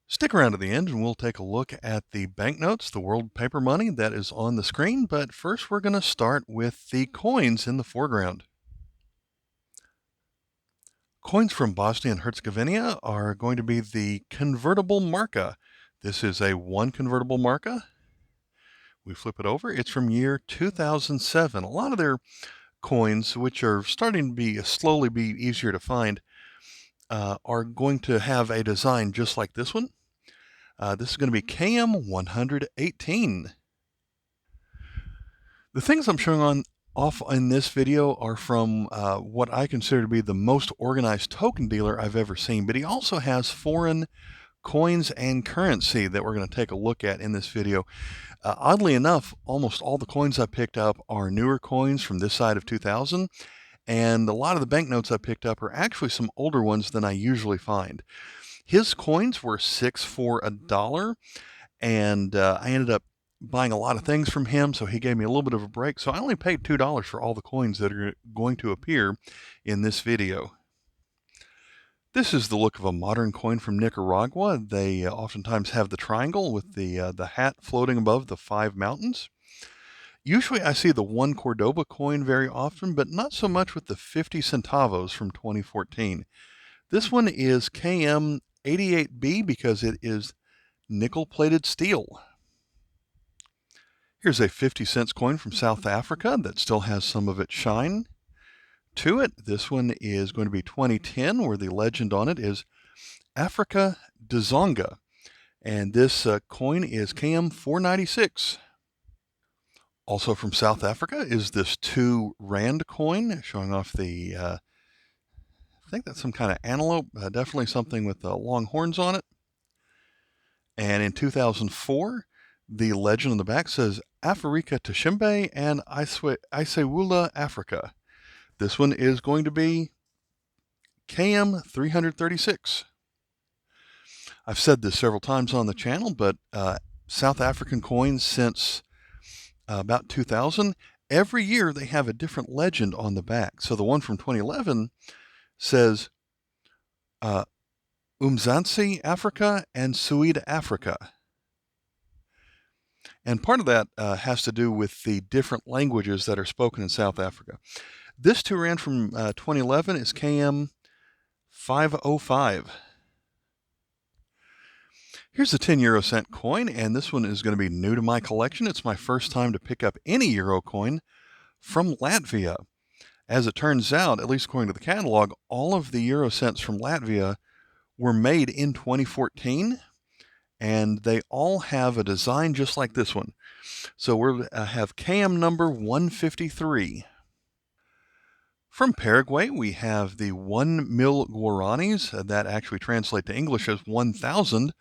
Stick around to the end and we'll take a look at the banknotes, the world paper money that is on the screen. But first, we're going to start with the coins in the foreground. Coins from Bosnia and Herzegovina are going to be the convertible marca. This is a one convertible marca. We flip it over. It's from year 2007. A lot of their coins, which are starting to be slowly be easier to find, are going to have a design just like this one. This is going to be KM 118. The things I'm showing off in this video are from what I consider to be the most organized token dealer I've ever seen, but he also has foreign coins and currency that we're going to take a look at in this video. Oddly enough, almost all the coins I picked up are newer coins from this side of 2000, and a lot of the banknotes I picked up are actually some older ones than I usually find. His coins were 6 for $1, and I ended up buying a lot of things from him, so he gave me a little bit of a break. So I only paid $2 for all the coins that are going to appear in this video. This is the look of a modern coin from Nicaragua. They oftentimes have the triangle with the hat floating above the 5 mountains. Usually I see the 1 Cordoba coin very often, but not so much with the 50 centavos from 2014. This one is KM 88B because it is nickel-plated steel. Here's a 50 cents coin from South Africa that still has some of its shine to it. This one is going to be 2010, where the legend on it is Africa Dzonga. And this coin is KM 496. Also from South Africa is this 2 Rand coin, showing off the, I think that's some kind of antelope, definitely something with long horns on it. And in 2004, the legend on the back says Afrika Tshimbe and Isewula Africa. This one is going to be KM 336. I've said this several times on the channel, but South African coins since about 2000, every year they have a different legend on the back. So the one from 2011 says Umzansi Africa and Suid Africa. And part of that has to do with the different languages that are spoken in South Africa. This 2 Rand from 2011 is KM 505. Here's a 10 euro cent coin, and this one is going to be new to my collection. It's my first time to pick up any euro coin from Latvia. As it turns out, at least according to the catalog, all of the euro cents from Latvia were made in 2014, and they all have a design just like this one. So we have KM number 153. From Paraguay, we have the 1 guaranis. That actually translates to English as 1,000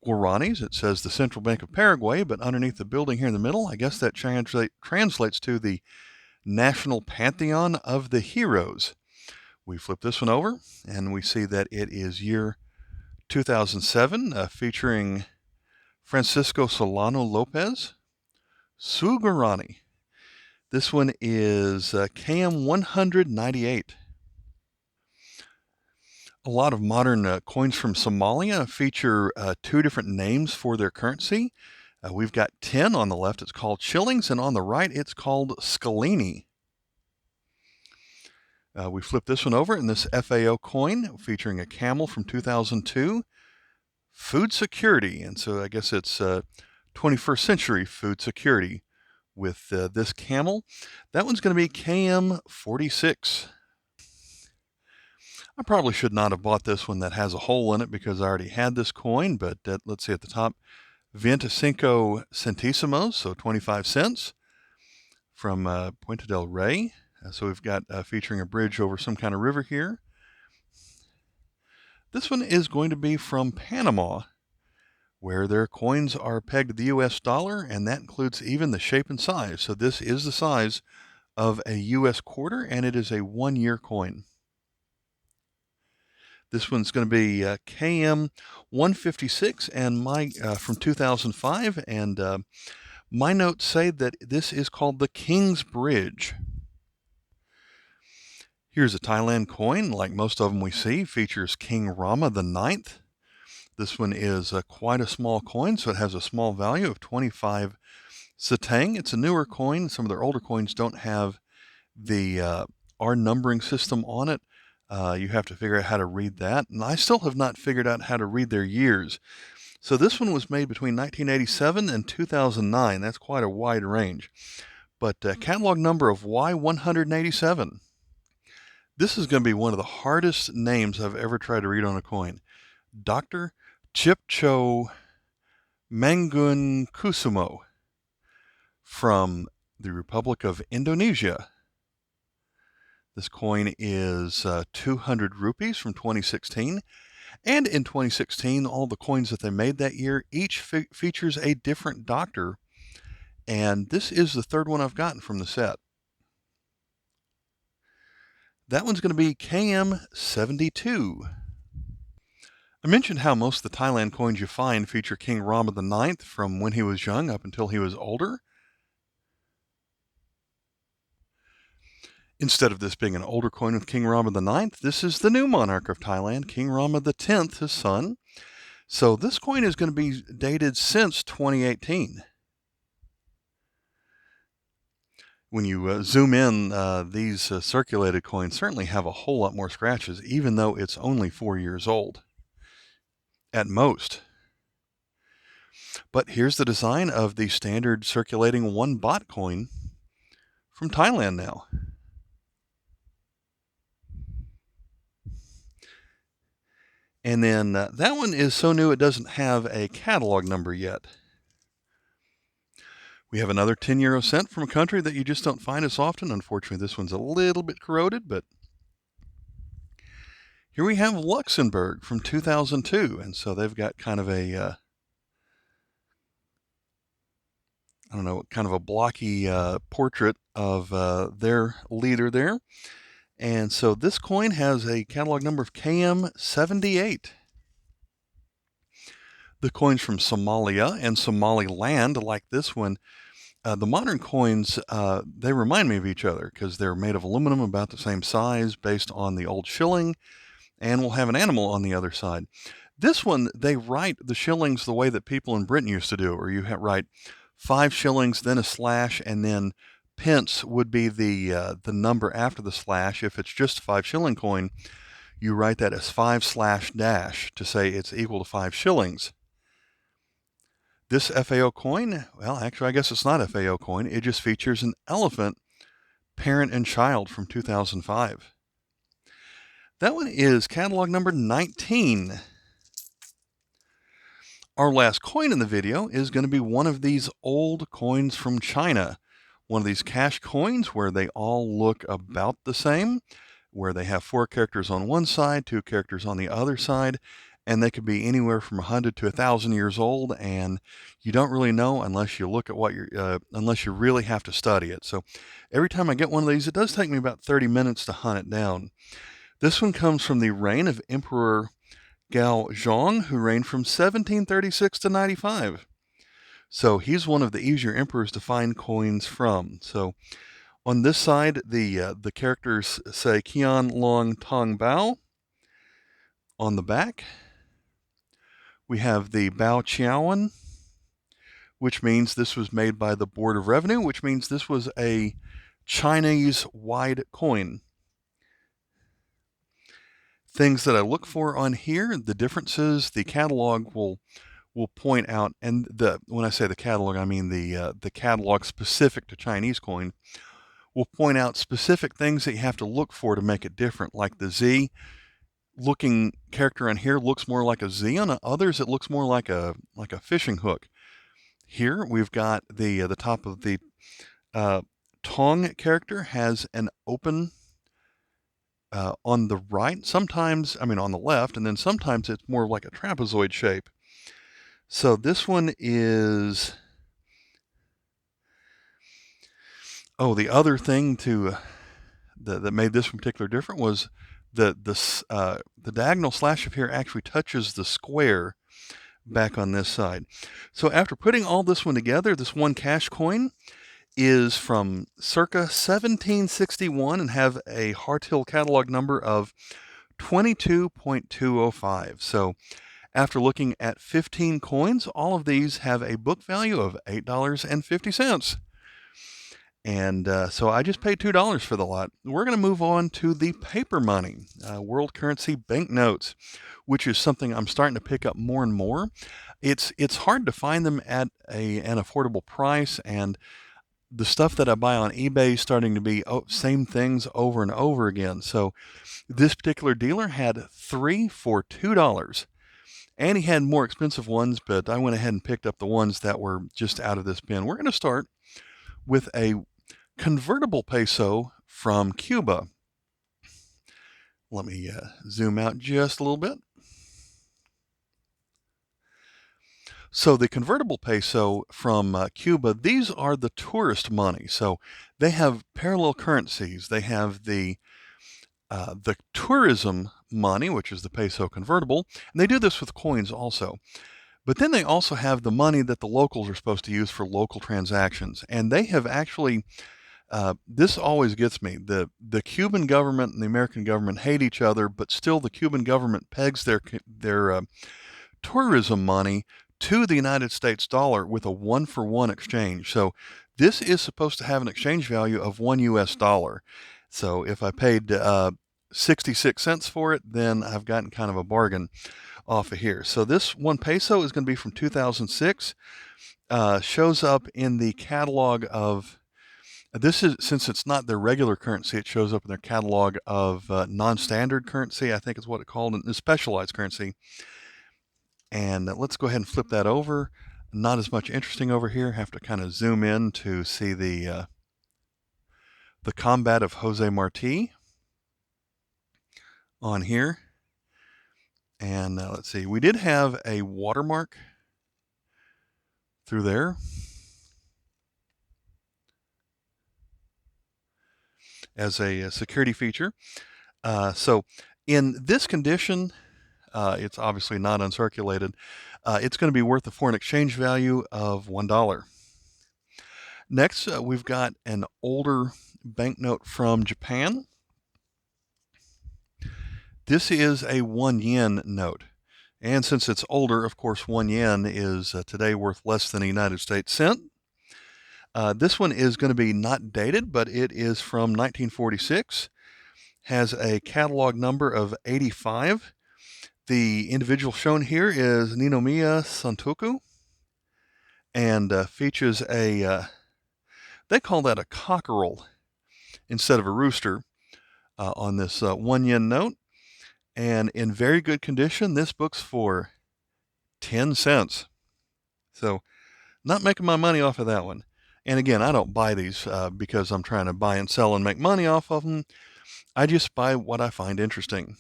guaranis. It says the Central Bank of Paraguay, but underneath the building here in the middle, I guess that translates to the National Pantheon of the Heroes. We flip this one over, and we see that it is year 2007, featuring Francisco Solano Lopez, Su Guarani. This one is KM 198. A lot of modern coins from Somalia feature 2 different names for their currency. We've got 10 on the left, it's called shillings, and on the right, it's called scalini. We flip this one over, and this FAO coin featuring a camel from 2002, food security. And so I guess it's 21st century food security with this camel. That one's going to be KM 46. I probably should not have bought this one that has a hole in it because I already had this coin, but let's see at the top, 25 centésimos, so 25 cents from Puente del Rey. So we've got featuring a bridge over some kind of river here. This one is going to be from Panama, where their coins are pegged to the US dollar, and that includes even the shape and size. So this is the size of a US quarter, and it is a 1-year coin. This one's going to be KM 156 and from 2005, and my notes say that this is called the King's Bridge. Here's a Thailand coin. Like most of them we see, features King Rama IX. This one is quite a small coin, so it has a small value of 25 satang. It's a newer coin. Some of their older coins don't have the R numbering system on it. You have to figure out how to read that, and I still have not figured out how to read their years. So this one was made between 1987 and 2009. That's quite a wide range. But catalog number of Y187. This is going to be one of the hardest names I've ever tried to read on a coin. Dr. Chipcho Mangunkusumo from the Republic of Indonesia. This coin is 200 rupees from 2016. And in 2016, all the coins that they made that year, each features a different doctor. And this is the third one I've gotten from the set. That one's going to be KM72. I mentioned how most of the Thailand coins you find feature King Rama IX from when he was young up until he was older. Instead of this being an older coin with King Rama IX, this is the new monarch of Thailand, King Rama X, his son. So this coin is going to be dated since 2018. When you zoom in, these circulated coins certainly have a whole lot more scratches, even though it's only 4 years old, at most. But here's the design of the standard circulating 1 baht coin from Thailand now. And then that one is so new it doesn't have a catalog number yet. We have another 10 euro cent from a country that you just don't find as often. Unfortunately, this one's a little bit corroded, but here we have Luxembourg from 2002. And so they've got kind of a, I don't know, kind of a blocky portrait of their leader there. And so this coin has a catalog number of KM78. The coins from Somalia and Somaliland, like this one, the modern coins, they remind me of each other because they're made of aluminum about the same size based on the old shilling, and we'll have an animal on the other side. This one, they write the shillings the way that people in Britain used to do, or you write 5 shillings, then a slash, and then pence would be the number after the slash. If it's just a 5 shilling coin, you write that as 5/dash to say it's equal to 5 shillings. This FAO coin, well, actually, I guess it's not FAO coin. It just features an elephant, parent and child from 2005. That one is catalog number 19. Our last coin in the video is going to be one of these old coins from China. One of these cash coins where they all look about the same, where they have 4 characters on one side, 2 characters on the other side, and they could be anywhere from 100 to 1,000 years old, and you don't really know unless you look at what unless you really have to study it. So every time I get one of these, it does take me about 30 minutes to hunt it down. This one comes from the reign of Emperor Gao Zhong, who reigned from 1736 to 95. So he's one of the easier emperors to find coins from. So on this side, the characters say Qian Long Tong Bao. On the back, we have the Bao Qiaowen, which means this was made by the Board of Revenue, which means this was a Chinese-wide coin. Things that I look for on here, the differences, the catalog will point out, and when I say the catalog, I mean the catalog specific to Chinese coin, will point out specific things that you have to look for to make it different, like the Z looking character on here looks more like a Z. On others, it looks more like a fishing hook. Here we've got the top of the Tong character has an open on the right, sometimes, I mean on the left, and then sometimes it's more like a trapezoid shape. So this one is, the other thing that made this one particularly different was the diagonal slash of here actually touches the square back on this side. So after putting all this one together, this one cash coin is from circa 1761 and have a Harthill catalog number of 22.205. So After looking at 15 coins, all of these have a book value of $8.50. And so I just paid $2 for the lot. We're going to move on to the paper money, world currency banknotes, which is something I'm starting to pick up more and more. It's hard to find them at an affordable price, and the stuff that I buy on eBay is starting to be same things over and over again. So this particular dealer had 3 for $2. And he had more expensive ones, but I went ahead and picked up the ones that were just out of this bin. We're going to start with a convertible peso from Cuba. Let me zoom out just a little bit. So the convertible peso from Cuba, these are the tourist money. So they have parallel currencies. They have the tourism money, which is the peso convertible, and they do this with coins also. But then they also have the money that the locals are supposed to use for local transactions. And they have actually, this always gets me, the Cuban government and the American government hate each other, but still the Cuban government pegs their tourism money to the United States dollar with a 1-for-1 exchange. So this is supposed to have an exchange value of $1 US. So if I paid 66 cents for it, then I've gotten kind of a bargain off of here. So this 1 peso is going to be from 2006. Shows up in the catalog of, this is, since it's not their regular currency, it shows up in their catalog of non-standard currency, I think is what it's called, and specialized currency. And let's go ahead and flip that over. Not as much interesting over here. Have to kind of zoom in to see the combat of Jose Marti on here. And let's see, we did have a watermark through there as a security feature. So in this condition, it's obviously not uncirculated. It's going to be worth a foreign exchange value of $1. Next, we've got an older banknote from Japan. This is a 1 yen note. And since it's older, of course, 1 yen is today worth less than a United States cent. This one is going to be not dated, but it is from 1946. Has a catalog number of 85. The individual shown here is Ninomiya Santoku, and features a, they call that a cockerel instead of a rooster on this 1 yen note. And in very good condition, this book's for 10 cents. So not making my money off of that one. And again, I don't buy these because I'm trying to buy and sell and make money off of them. I just buy what I find interesting.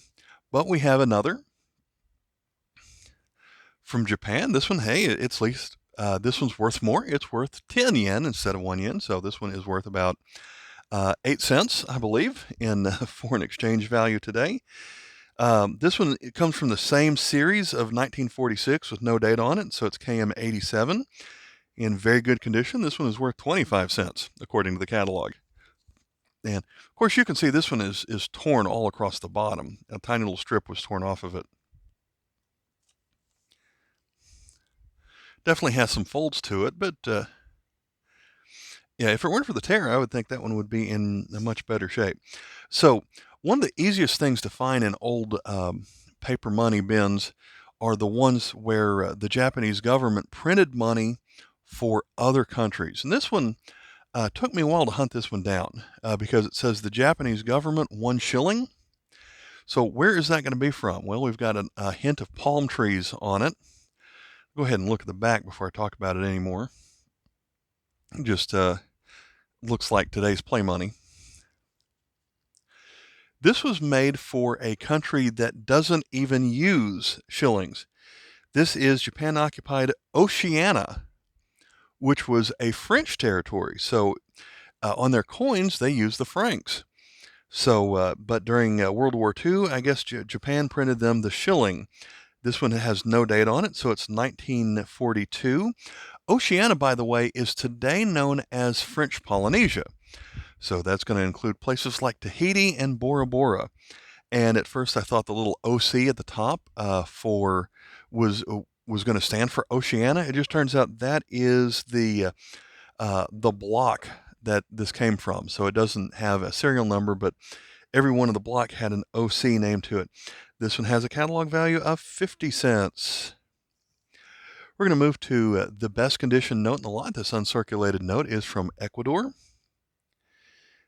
But we have another from Japan. This one, hey, it's least, this one's worth more. It's worth 10 yen instead of 1 yen. So this one is worth about 8 cents, I believe, in foreign exchange value today. This one, it comes from the same series of 1946 with no date on it, so it's KM87 in very good condition. This one is worth 25 cents according to the catalog. And of course you can see this one is torn all across the bottom. A tiny little strip was torn off of it. Definitely has some folds to it, but yeah, if it weren't for the tear, I would think that one would be in a much better shape. So one of the easiest things to find in old paper money bins are the ones where the Japanese government printed money for other countries. And this one took me a while to hunt this one down because it says the Japanese government 1 shilling. So where is that going to be from? Well, we've got a hint of palm trees on it. Go ahead and look at the back before I talk about it anymore. Just looks like today's play money. This was made for a country that doesn't even use shillings. This is Japan-occupied Oceania, which was a French territory. So on their coins, they use the francs. So, but during World War II, I guess Japan printed them the shilling. This one has no date on it, so it's 1942. Oceania, by the way, is today known as French Polynesia. So that's going to include places like Tahiti and Bora Bora. And at first I thought the little OC at the top for was going to stand for Oceania. It just turns out that is the block that this came from. So it doesn't have a serial number, but every one of the block had an OC name to it. This one has a catalog value of 50 cents. We're going to move to the best condition note in the lot. This uncirculated note is from Ecuador.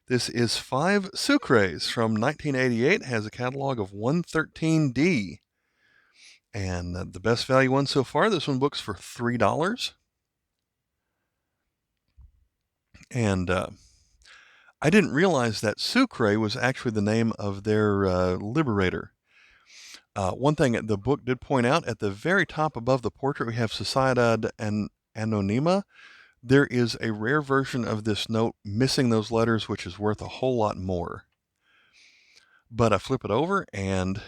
This is 5 sucres from 1988, has a catalog of 113D. And the best value one so far, this one books for $3. And I didn't realize that Sucre was actually the name of their liberator. One thing the book did point out, at the very top above the portrait, we have Sociedad Anonima. There is a rare version of this note missing those letters, which is worth a whole lot more. But I flip it over, and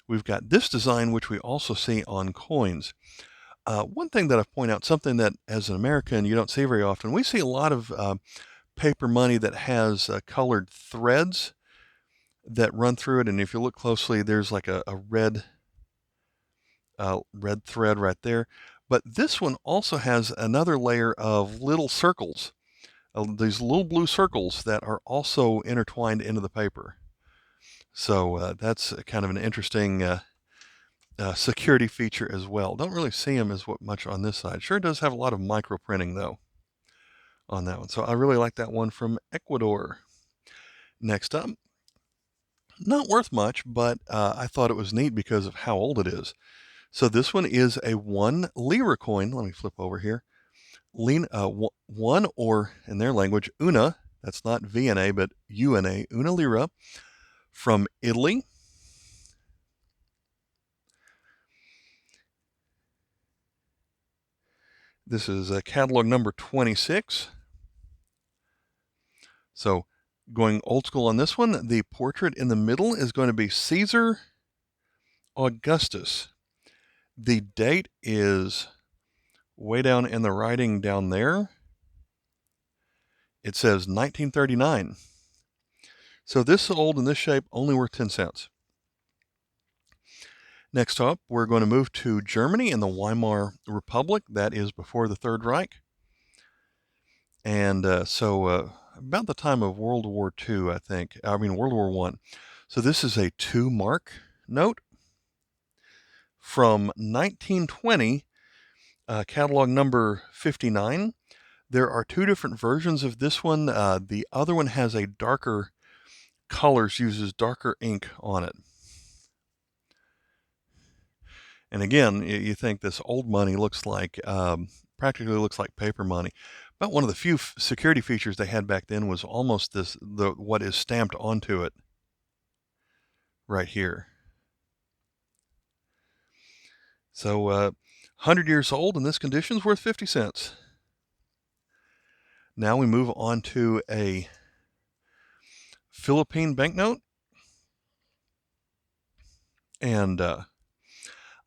we've got this design, which we also see on coins. One thing that I've pointed out, something that as an American you don't see very often, we see a lot of paper money that has colored threads that run through it, and if you look closely, there's like a red thread right there. But this one also has another layer of little circles, these little blue circles that are also intertwined into the paper. So that's kind of an interesting security feature as well. Don't really see them as much on this side. Sure does have a lot of micro printing though on that one. So I really like that one from Ecuador. Next up, not worth much, but I thought it was neat because of how old it is. So this one is a 1 lira coin. Let me flip over here. One, or in their language, una. That's not VNA, but UNA, una lira, from Italy. This is catalog number 26. So going old school on this one, the portrait in the middle is going to be Caesar Augustus. The date is way down in the writing down there. It says 1939. So this old in this shape, only worth 10 cents. Next up, we're going to move to Germany and the Weimar Republic. That is before the Third Reich. And about the time of World War II, World War I. So this is a 2 mark note from 1920, catalog number 59. There are 2 different versions of this one. The other one has a darker colors, uses darker ink on it. And again, you think this old money looks like, practically looks like paper money. But one of the few security features they had back then was almost what is stamped onto it right here. So 100 years old in this condition is worth 50 cents. Now we move on to a Philippine banknote. And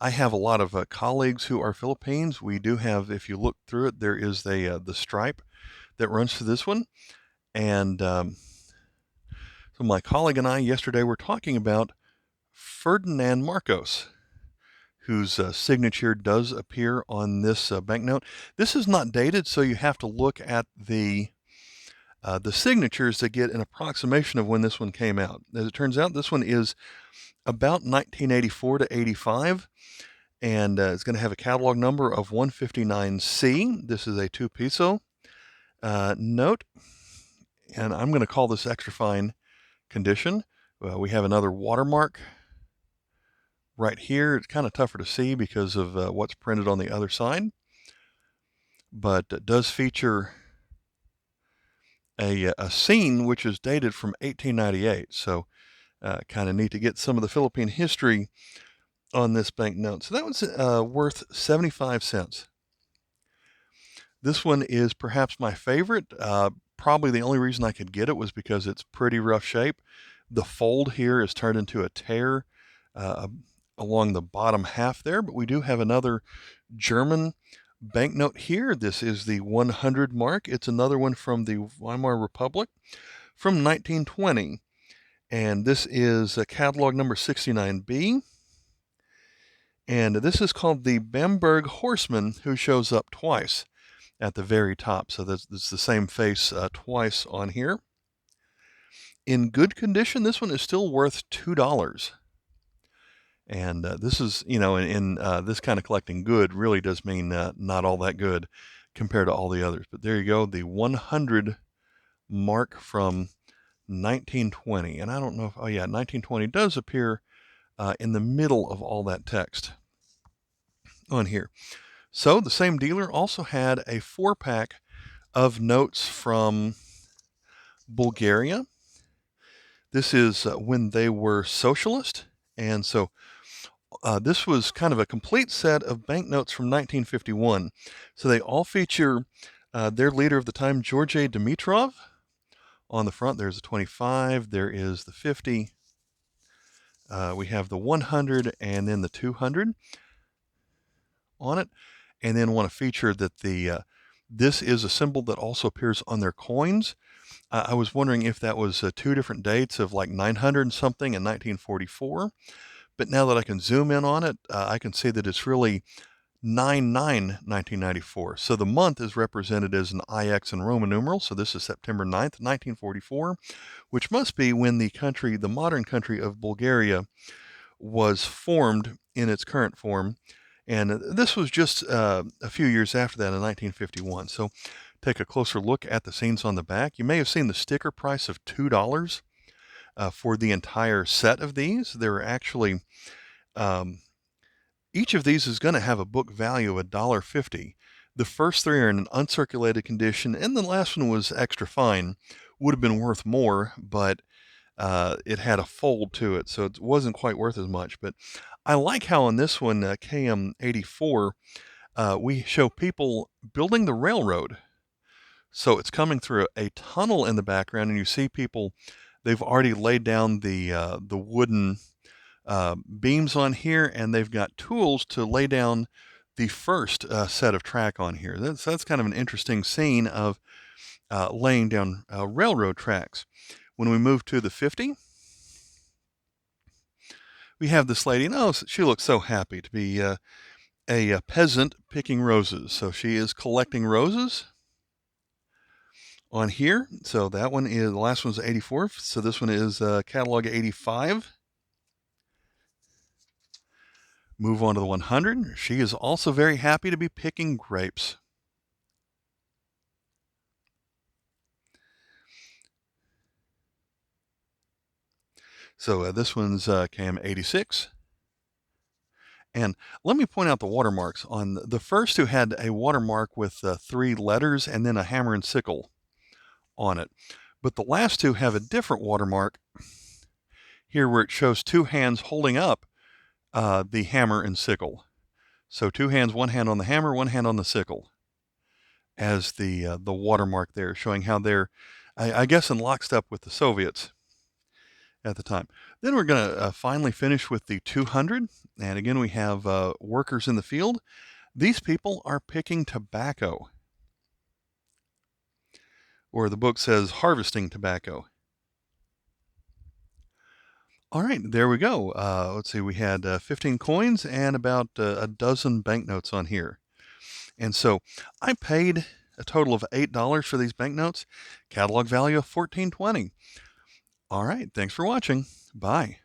I have a lot of colleagues who are Philippines. We do have, if you look through it, there is the stripe that runs through this one. And so my colleague and I yesterday were talking about Ferdinand Marcos, whose signature does appear on this banknote. This is not dated, so you have to look at the signatures to get an approximation of when this one came out. As it turns out, this one is about 1984 to 85, and it's going to have a catalog number of 159C. This is a 2 peso note, and I'm going to call this extra fine condition. We have another watermark right here. It's kind of tougher to see because of what's printed on the other side, but it does feature a scene which is dated from 1898. So kind of neat to get some of the Philippine history on this banknote. So that was worth 75 cents. This one is perhaps my favorite. Probably the only reason I could get it was because it's pretty rough shape. The fold here is turned into a tear along the bottom half there, but we do have another German banknote here. This is the 100 mark. It's another one from the Weimar Republic from 1920. And this is catalog number 69B. And this is called the Bamberg Horseman, who shows up twice at the very top. So this is the same face twice on here. In good condition, this one is still worth $2. And this is, in this kind of collecting good really does mean not all that good compared to all the others. But there you go, the 100 mark from 1920. And I don't know if, oh yeah, 1920 does appear in the middle of all that text on here. So the same dealer also had a 4-pack of notes from Bulgaria. This is when they were socialist. And so this was kind of a complete set of banknotes from 1951. So they all feature their leader of the time, George Dimitrov. On the front, there's a 25, there is the 50, we have the 100, and then the 200 on it. And then want to feature that this is a symbol that also appears on their coins. I was wondering if that was two different dates of like 900 something and 1944. But now that I can zoom in on it, I can see that it's really 9/9/1994. So the month is represented as an IX in Roman numerals. So this is September 9th, 1944, which must be when the modern country of Bulgaria was formed in its current form. And this was just a few years after that in 1951. So take a closer look at the scenes on the back. You may have seen the sticker price of $2 for the entire set of these. There are actually each of these is going to have a book value of $1.50. The first three are in an uncirculated condition, and the last one was extra fine. Would have been worth more, but it had a fold to it, so it wasn't quite worth as much. But I like how on this one, KM84, we show people building the railroad. So it's coming through a tunnel in the background, and you see people, they've already laid down the wooden beams on here, and they've got tools to lay down the first set of track on here. That's kind of an interesting scene of laying down railroad tracks. When we move to the 50, we have this lady, and oh, she looks so happy to be a peasant picking roses. So she is collecting roses on here. So that one is, the last one's 84, so this one is catalog 85. Move on to the 100. She is also very happy to be picking grapes. So this one's KM 86. And let me point out the watermarks. On the first two had a watermark with 3 letters and then a hammer and sickle on it. But the last two have a different watermark here where it shows 2 hands holding up the hammer and sickle. So 2 hands, 1 hand on the hammer, 1 hand on the sickle as the watermark there, showing how they're, I guess, in lockstep with the Soviets at the time. Then we're going to finally finish with the 200. And again, we have workers in the field. These people are picking tobacco. Or the book says harvesting tobacco. All right, there we go. Let's see, we had 15 coins and about a dozen banknotes on here. And so I paid a total of $8 for these banknotes, catalog value of $14.20. All right, thanks for watching. Bye.